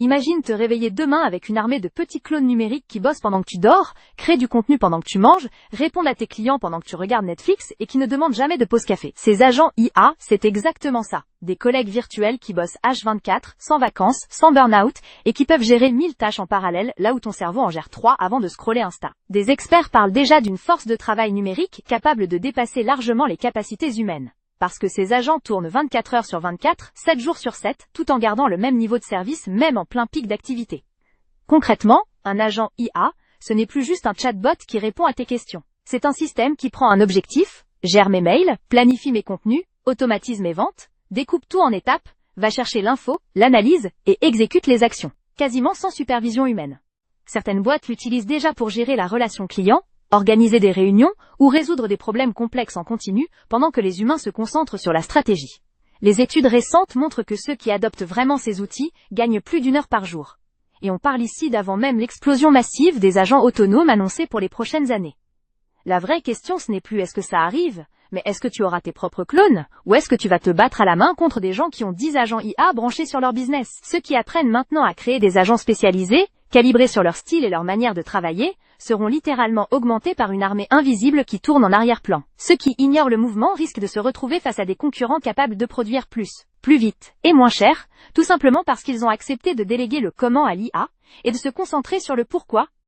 Imagine te réveiller demain avec une armée de petits clones numériques qui bossent pendant que tu dors, créent du contenu pendant que tu manges, répondent à tes clients pendant que tu regardes Netflix et qui ne demandent jamais de pause café. Ces agents IA, c'est exactement ça. Des collègues virtuels qui bossent H24, sans vacances, sans burn-out, et qui peuvent gérer 1000 tâches en parallèle, là où ton cerveau en gère 3 avant de scroller Insta. Des experts parlent déjà d'une force de travail numérique capable de dépasser largement les capacités humaines. Parce que ces agents tournent 24 heures sur 24, 7 jours sur 7, tout en gardant le même niveau de service même en plein pic d'activité. Concrètement, un agent IA, ce n'est plus juste un chatbot qui répond à tes questions. C'est un système qui prend un objectif, gère mes mails, planifie mes contenus, automatise mes ventes, découpe tout en étapes, va chercher l'info, l'analyse et exécute les actions, quasiment sans supervision humaine. Certaines boîtes l'utilisent déjà pour gérer la relation client, organiser des réunions ou résoudre des problèmes complexes en continu pendant que les humains se concentrent sur la stratégie. Les études récentes montrent que ceux qui adoptent vraiment ces outils gagnent plus d'1 heure par jour. Et on parle ici d'avant même l'explosion massive des agents autonomes annoncés pour les prochaines années. La vraie question ce n'est plus est-ce que ça arrive, mais est-ce que tu auras tes propres clones, ou est-ce que tu vas te battre à la main contre des gens qui ont 10 agents IA branchés sur leur business. Ceux qui apprennent maintenant à créer des agents spécialisés, calibrés sur leur style et leur manière de travailler, seront littéralement augmentés par une armée invisible qui tourne en arrière-plan. Ceux qui ignorent le mouvement risquent de se retrouver face à des concurrents capables de produire plus vite et moins cher, tout simplement parce qu'ils ont accepté de déléguer le comment à l'IA et de se concentrer sur le pourquoi,